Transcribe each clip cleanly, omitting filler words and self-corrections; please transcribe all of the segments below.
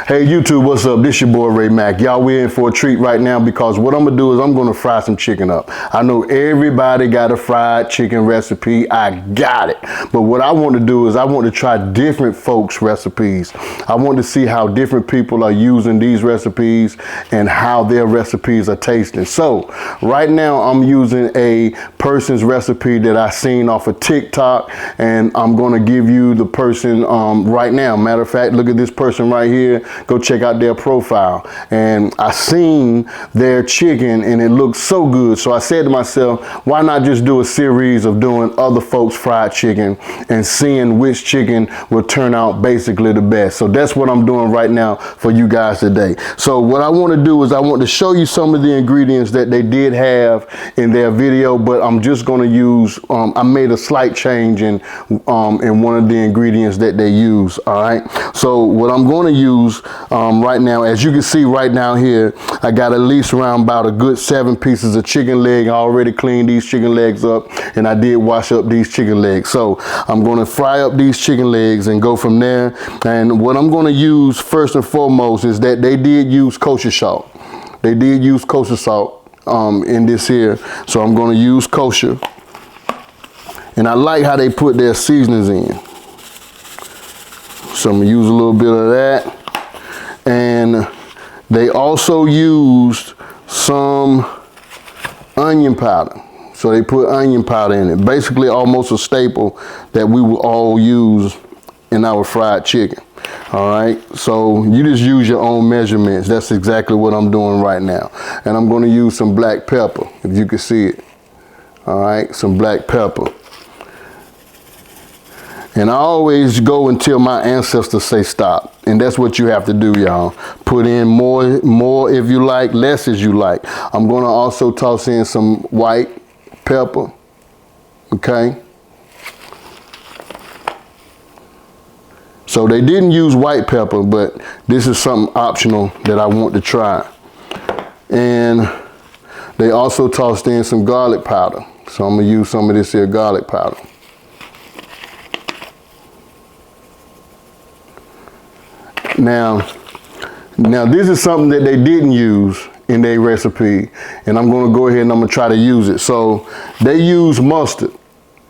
Hey YouTube, what's up? This your boy Ray Mack. Y'all, we're in for a treat right now because what I'm gonna do is I'm gonna fry some chicken up. I know everybody got a fried chicken recipe. I got it. But what I want to do is I want to try different folks' recipes. I want to see how different people are using these recipes and how their recipes are tasting. So right now I'm using a person's recipe that I seen off of TikTok, and I'm gonna give you the person right now. Matter of fact, look at this person right here. Go check out their profile. And I seen their chicken and it looked so good. So I said to myself, why not just do a series of doing other folks' fried chicken and seeing which chicken will turn out basically the best. So that's what I'm doing right now for you guys today. So what I want to do is I want to show you some of the ingredients that they did have in their video, but I'm just going to use, I made a slight change in one of the ingredients that they use. All right. So what I'm going to use right now, as you can see right now here, I got at least around about a good 7 pieces of chicken leg. I already cleaned these chicken legs up and I did wash up these chicken legs. So I'm going to fry up these chicken legs and go from there. And what I'm going to use first and foremost is that they did use kosher salt. They did use kosher salt in this here. So I'm going to use kosher. And I like how they put their seasonings in. So I'm going to use a little bit of that. And they also used some onion powder. So they put onion powder in it. Basically almost a staple that we will all use in our fried chicken. All right, so you just use your own measurements. That's exactly what I'm doing right now. And I'm going to use some black pepper, if you can see it. All right, some black pepper. And I always go until my ancestors say stop. And that's what you have to do, y'all. Put in more if you like, less as you like. I'm going to also toss in some white pepper. Okay. So they didn't use white pepper, but this is something optional that I want to try. And they also tossed in some garlic powder. So I'm going to use some of this here garlic powder. Now this is something that they didn't use in their recipe, and I'm going to go ahead and I'm going to try to use it. So they use mustard.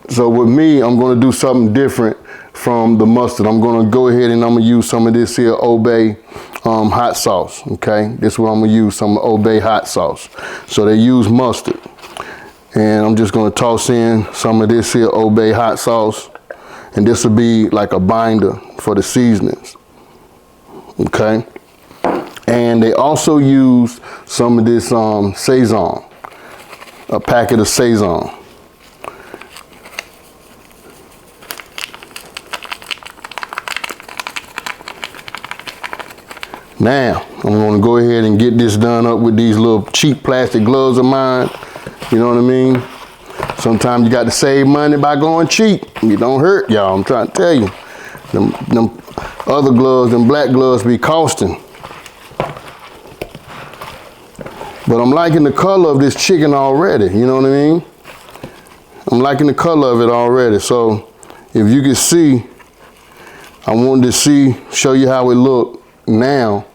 So with me, I'm going to do something different from the mustard. I'm going to go ahead and I'm going to use some of this here Obey hot sauce. Okay, this is what I'm going to use, some Obey hot sauce. So they use mustard, and I'm just going to toss in some of this here Obey hot sauce, and this will be like a binder for the seasonings. Okay, and they also used some of this Sazon, a packet of Sazon. Now I'm going to go ahead and get this done up with these little cheap plastic gloves of mine. You know what I mean? Sometimes you got to save money by going cheap. You don't hurt, y'all. I'm trying to tell you. Them other gloves and black gloves be costing. But I'm liking the color of this chicken already, you know what I mean? I'm liking the color of it already. So if you can see, I wanted to show you how it looked now,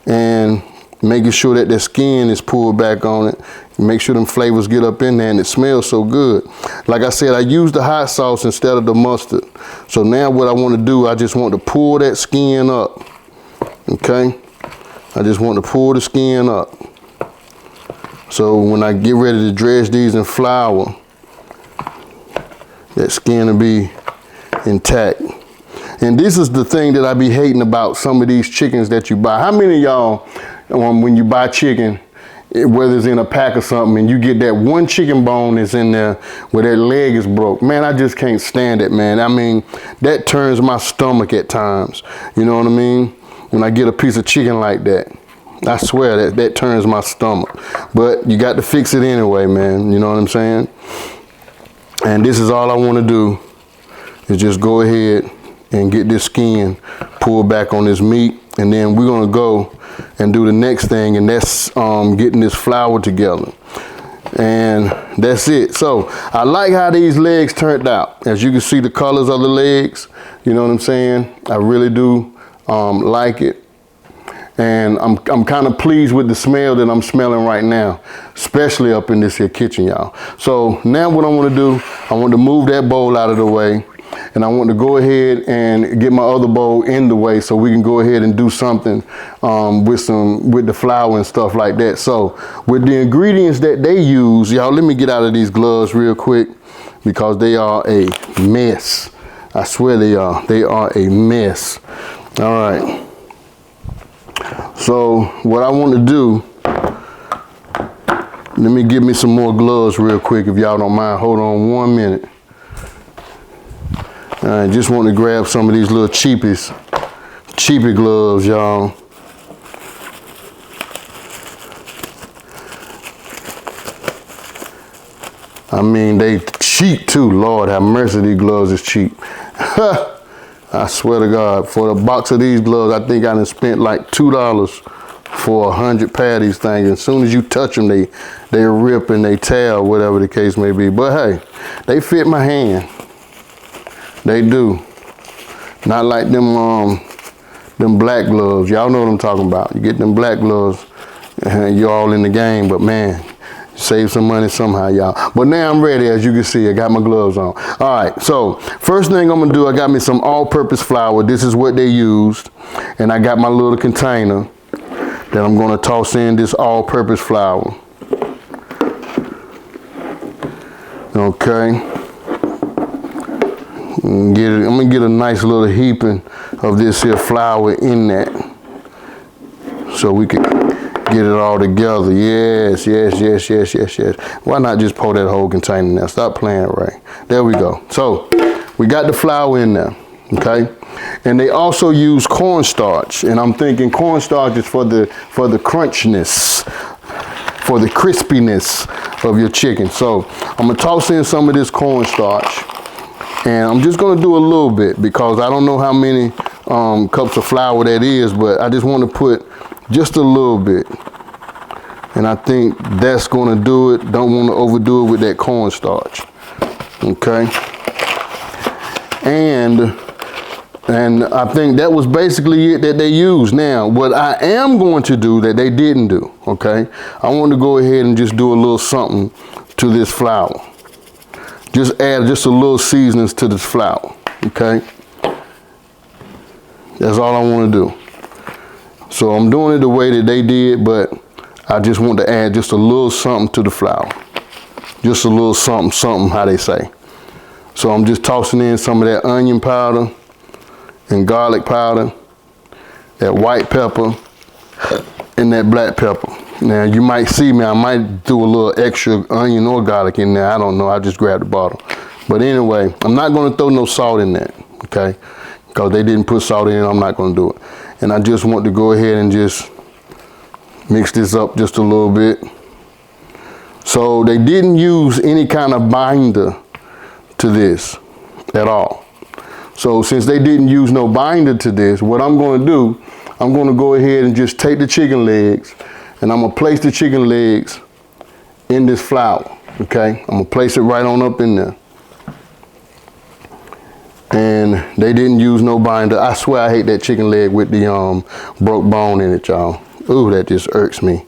and making sure that the skin is pulled back on it. Make sure them flavors get up in there, and it smells so good. Like I said, I used the hot sauce instead of the mustard. So now what I want to do, I just want to pull that skin up. Okay? I just want to pull the skin up. So when I get ready to dredge these in flour, that skin will be intact. And this is the thing that I be hating about some of these chickens that you buy. How many of y'all, when you buy chicken, whether it's in a pack or something, and you get that one chicken bone that's in there where that leg is broke, man, I just can't stand it, man. I mean, that turns my stomach at times. You know what I mean? When I get a piece of chicken like that, I swear that turns my stomach. But you got to fix it anyway, man. You know what I'm saying? And this is all I want to do, is just go ahead and get this skin pulled back on this meat. And then we're going to go and do the next thing, and that's getting this flour together. And that's it. So I like how these legs turned out. As you can see, the colors of the legs, you know what I'm saying? I really do like it. And I'm kind of pleased with the smell that I'm smelling right now, especially up in this here kitchen, y'all. So now what I want to do, I want to move that bowl out of the way, and I want to go ahead and get my other bowl in the way so we can go ahead and do something with the flour and stuff like that. So with the ingredients that they use, y'all, let me get out of these gloves real quick because they are a mess. I swear they are. They are a mess. All right. So what I want to do, let me get me some more gloves real quick if y'all don't mind. Hold on 1 minute. I just want to grab some of these little cheapy gloves, y'all. I mean, they cheap too. Lord have mercy, these gloves is cheap. I swear to God, for a box of these gloves, I think I done spent like $2 for 100 pair of these things. As soon as you touch them, they rip and they tear, whatever the case may be. But hey, they fit my hand. They do. Not like them black gloves. Y'all know what I'm talking about. You get them black gloves, and you're all in the game. But man, save some money somehow, y'all. But now I'm ready. As you can see, I got my gloves on. All right, so first thing I'm gonna do, I got me some all-purpose flour. This is what they used. And I got my little container that I'm gonna toss in this all-purpose flour. Okay. I'm gonna get a nice little heaping of this here flour in that so we can get it all together. Yes. Why not just pour that whole container in there? Stop playing, Ray. There we go. So we got the flour in there, okay? And they also use cornstarch, and I'm thinking cornstarch is for the crunchiness, for the crispiness of your chicken. So I'm gonna toss in some of this cornstarch, and I'm just gonna do a little bit because I don't know how many cups of flour that is, but I just want to put just a little bit, and I think that's gonna do it. Don't want to overdo it with that cornstarch. Okay, and I think that was basically it that they used. Now, what I am going to do that they didn't do, okay, I want to go ahead and just do a little something to this flour. Just add just a little seasonings to this flour, okay? That's all I want to do. So I'm doing it the way that they did, but I just want to add just a little something to the flour. Just a little something, how they say. So I'm just tossing in some of that onion powder and garlic powder, that white pepper, and that black pepper. Now you might see me, I might do a little extra onion or garlic in there. I don't know, I just grabbed the bottle. But anyway, I'm not gonna throw no salt in that, okay? Because they didn't put salt in, I'm not gonna do it. And I just want to go ahead and just mix this up just a little bit. So they didn't use any kind of binder to this at all. So since they didn't use no binder to this, what I'm gonna do, I'm gonna go ahead and just take the chicken legs, and I'm gonna place the chicken legs in this flour, okay? I'm gonna place it right on up in there. And they didn't use no binder. I swear I hate that chicken leg with the broke bone in it, y'all. Ooh, that just irks me.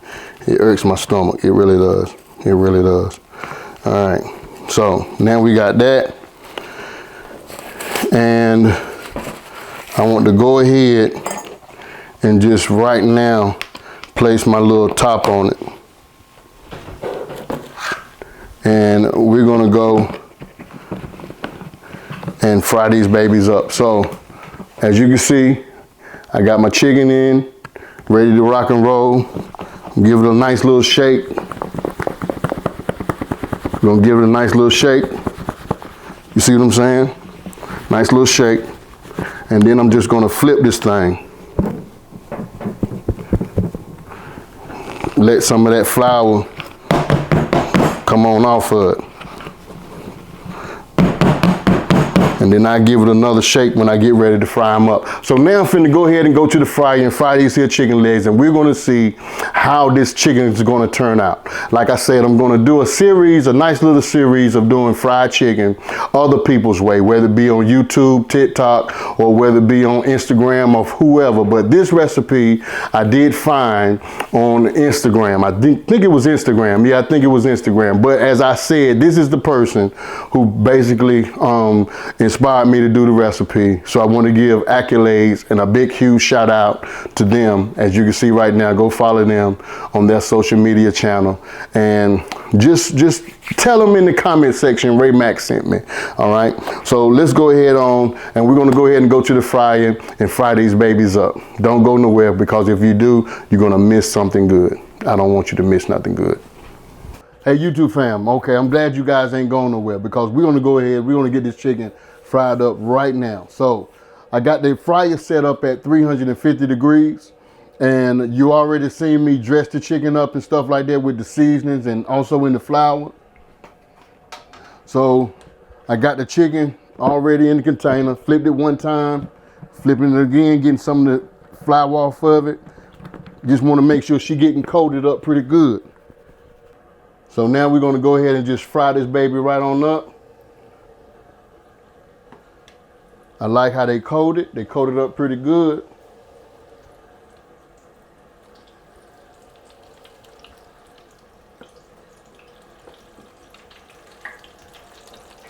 It irks my stomach, it really does. It really does. All right, so now we got that. And I want to go ahead and just right now place my little top on it. And we're gonna go and fry these babies up. So as you can see, I got my chicken in, ready to rock and roll. Give it a nice little shake. Gonna give it a nice little shake. You see what I'm saying? Nice little shake. And then I'm just gonna flip this thing. Let some of that flour come on off of it. And then I give it another shake when I get ready to fry them up. So now I'm finna go ahead and go to the fryer and fry these here chicken legs, and we're gonna see how this chicken is gonna turn out. Like I said, I'm gonna do a nice little series of doing fried chicken other people's way, whether it be on YouTube, TikTok, or whether it be on Instagram or whoever. But this recipe I did find on Instagram. I think it was Instagram. Yeah, I think it was Instagram. But as I said, this is the person who basically inspired me to do the recipe. So I want to give accolades and a big, huge shout out to them. As you can see right now, go follow them on their social media channel. And just tell them in the comment section, Ray Mack sent me. All right. So let's go ahead on, and we're going to go ahead and go to the fryer and fry these babies up. Don't go nowhere, because if you do, you're going to miss something good. I don't want you to miss nothing good. Hey, YouTube fam, okay, I'm glad you guys ain't going nowhere, because we're gonna go ahead, we're gonna get this chicken fried up right now. So I got the fryer set up at 350 degrees, and you already seen me dress the chicken up and stuff like that with the seasonings and also in the flour. So I got the chicken already in the container, flipped it one time, flipping it again, getting some of the flour off of it. Just wanna make sure she getting coated up pretty good. So now we're gonna go ahead and just fry this baby right on up. I like how they coat it. They coat it up pretty good.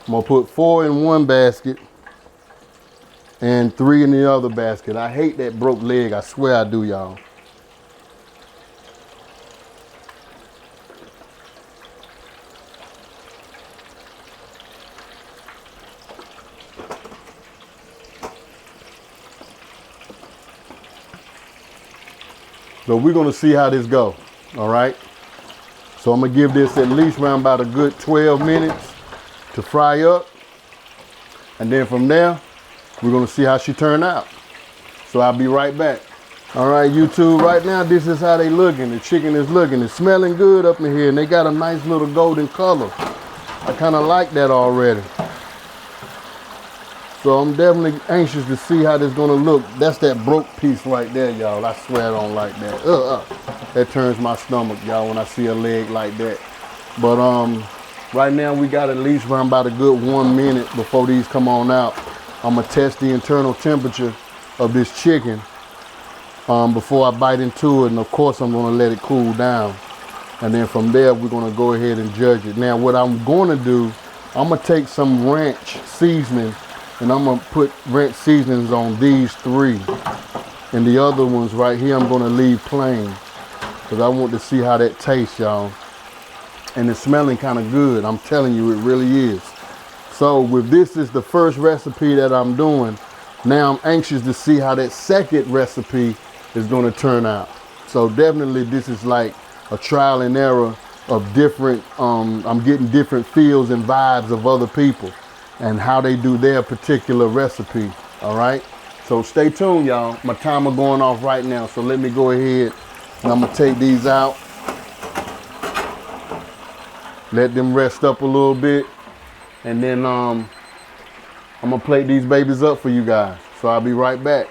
I'm gonna put 4 in one basket and 3 in the other basket. I hate that broke leg, I swear I do, y'all. So we're gonna see how this go, all right? So I'm gonna give this at least around about a good 12 minutes to fry up. And then from there, we're gonna see how she turn out. So I'll be right back. All right, YouTube, right now, this is how they looking. The chicken is looking. It's smelling good up in here, and they got a nice little golden color. I kinda like that already. So I'm definitely anxious to see how this gonna look. That's that broke piece right there, y'all. I swear I don't like that. That turns my stomach, y'all, when I see a leg like that. But right now we got at least around about a good 1 minute before these come on out. I'm gonna test the internal temperature of this chicken before I bite into it, and of course I'm gonna let it cool down. And then from there we're gonna go ahead and judge it. Now what I'm gonna do, I'm gonna take some ranch seasoning, and I'm gonna put ranch seasonings on these 3. And the other ones right here, I'm gonna leave plain, because I want to see how that tastes, y'all. And it's smelling kind of good. I'm telling you, it really is. So with this is the first recipe that I'm doing. Now I'm anxious to see how that second recipe is gonna turn out. So definitely this is like a trial and error of different, I'm getting different feels and vibes of other people and how they do their particular recipe, all right? So stay tuned, y'all. My timer going off right now, so let me go ahead and I'm gonna take these out. Let them rest up a little bit, and then I'm gonna plate these babies up for you guys. So I'll be right back.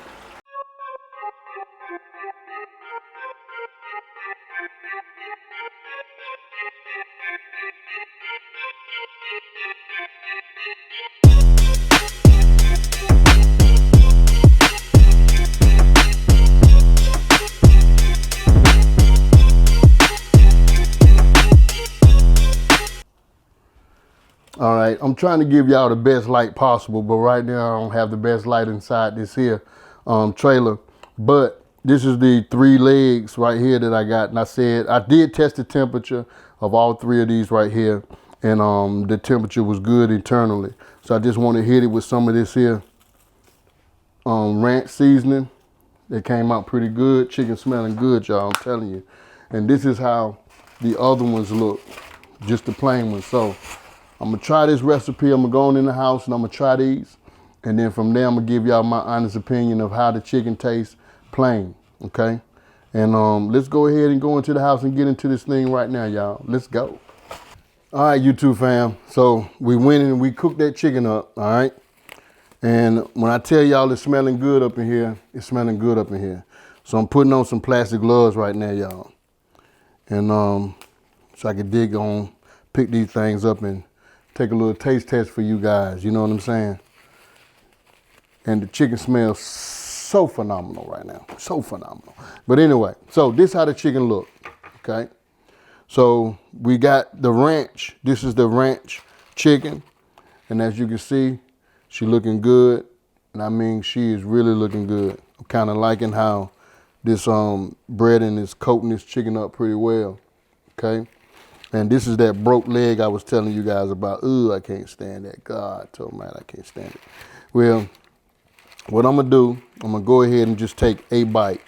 All right, I'm trying to give y'all the best light possible, but right now I don't have the best light inside this here trailer. But this is the 3 legs right here that I got. And I said, I did test the temperature of all 3 of these right here. And the temperature was good internally. So I just want to hit it with some of this here ranch seasoning. It came out pretty good. Chicken smelling good, y'all, I'm telling you. And this is how the other ones look, just the plain ones. So I'm gonna try this recipe. I'm gonna go on in the house and I'm gonna try these. And then from there, I'm gonna give y'all my honest opinion of how the chicken tastes plain, okay? And let's go ahead and go into the house and get into this thing right now, y'all. Let's go. All right, YouTube fam. So we went in and we cooked that chicken up, all right? And when I tell y'all it's smelling good up in here, it's smelling good up in here. So I'm putting on some plastic gloves right now, y'all. And so I can pick these things up and take a little taste test for you guys. You know what I'm saying? And the chicken smells so phenomenal right now, so phenomenal. But anyway, so this is how the chicken look, okay? So we got the ranch. This is the ranch chicken. And as you can see, she looking good. And I mean, she is really looking good. I'm kind of liking how this breading is coating this chicken up pretty well, okay? And this is that broke leg I was telling you guys about. Ooh, I can't stand that. God, told man, I can't stand it. Well, what I'm gonna do, I'm gonna go ahead and just take a bite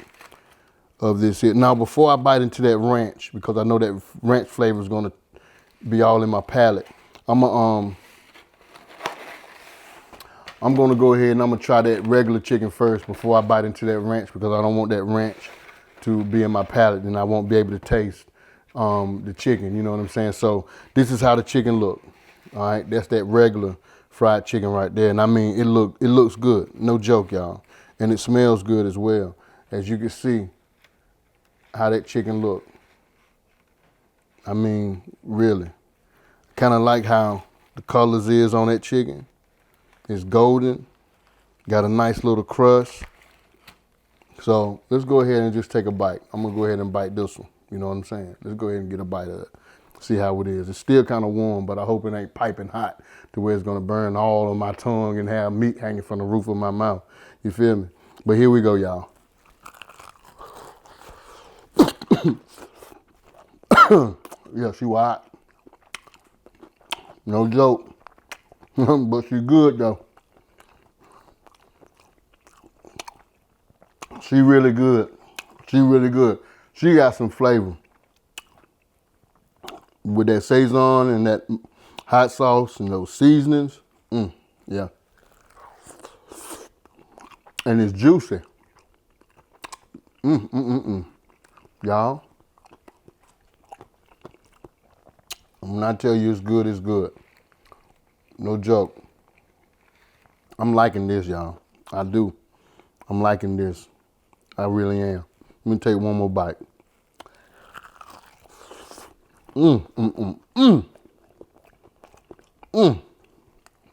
of this here. Now, before I bite into that ranch, because I know that ranch flavor is gonna be all in my palate, I'm gonna go ahead and I'm gonna try that regular chicken first before I bite into that ranch, because I don't want that ranch to be in my palate and I won't be able to taste the chicken, you know what I'm saying? So this is how the chicken look. All right, that's that regular fried chicken right there. And I mean, it looks good, no joke, y'all. And it smells good as well. As you can see how that chicken look. I mean, really. Kind of like how the colors is on that chicken. It's golden, got a nice little crust. So let's go ahead and just take a bite. I'm gonna go ahead and bite this one. You know what I'm saying? Let's go ahead and get a bite of it. See how it is. It's still kind of warm, but I hope it ain't piping hot to where it's gonna burn all of my tongue and have meat hanging from the roof of my mouth. You feel me? But here we go, y'all. Yeah, she hot. No joke. But she good though. She really good. She really good. She got some flavor. With that Saison and that hot sauce and those seasonings. Yeah. And it's juicy. Y'all. When I tell you it's good, it's good. No joke. I'm liking this, y'all. I do. I'm liking this. I really am. Let me take one more bite.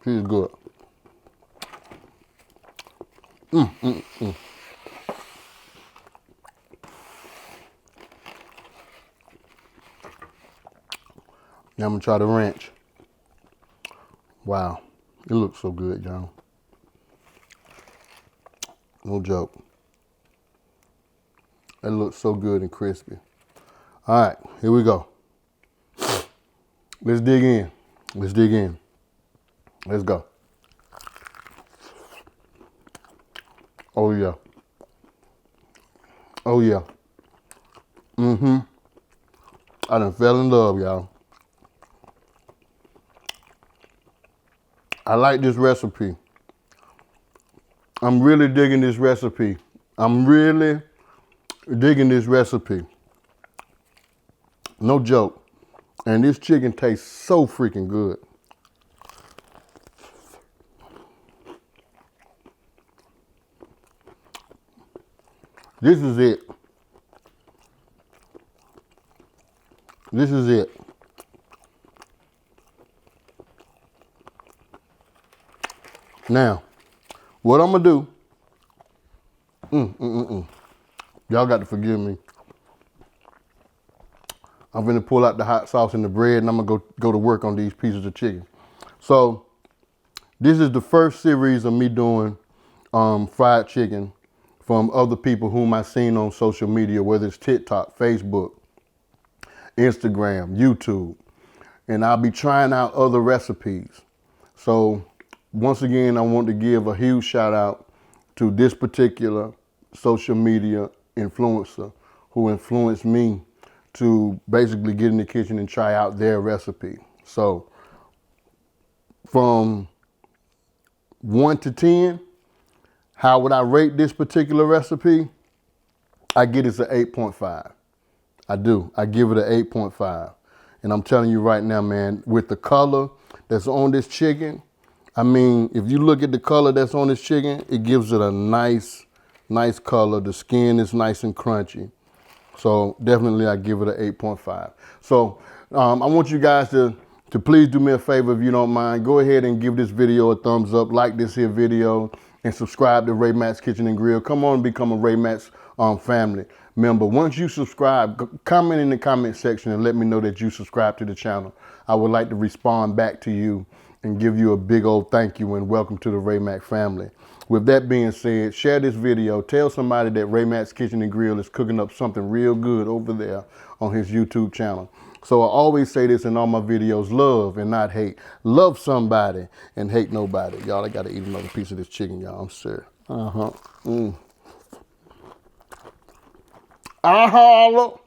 She's good. Now I'm gonna try the ranch. Wow, it looks so good, y'all. No joke. It looks so good and crispy. All right, here we go. Let's dig in. Let's dig in. Let's go. Oh yeah. Oh yeah. I done fell in love, y'all. I like this recipe. I'm really digging this recipe. I'm really digging this recipe. No joke. And this chicken tastes so freaking good. This is it. This is it. Now, what I'm gonna do, y'all got to forgive me. I'm gonna pull out the hot sauce and the bread and I'm gonna go to work on these pieces of chicken. So, this is the first series of me doing fried chicken from other people whom I've seen on social media, whether it's TikTok, Facebook, Instagram, YouTube. And I'll be trying out other recipes. So, once again, I want to give a huge shout out to this particular social media influencer who influenced me to basically get in the kitchen and try out their recipe. So from 1 to 10, how would I rate this particular recipe? I get it an 8.5. I do. I give it an 8.5. And I'm telling you right now, man, with the color that's on this chicken, I mean, if you look at the color that's on this chicken, it gives it a nice color. The skin is nice and crunchy. So definitely I give it an 8.5. So I want you guys to please do me a favor if you don't mind. Go ahead and give this video a thumbs up, like this here video, and subscribe to Ray Mack's Kitchen and Grill. Come on and become a Ray Mack's family member. Once you subscribe, comment in the comment section and let me know that you subscribe to the channel. I would like to respond back to you and give you a big old thank you and welcome to the Ray Mack family. With that being said, share this video. Tell somebody that Ray Mack's Kitchen and Grill is cooking up something real good over there on his YouTube channel. So I always say this in all my videos, love and not hate. Love somebody and hate nobody. Y'all, I gotta eat another piece of this chicken, y'all, I'm serious. I holla.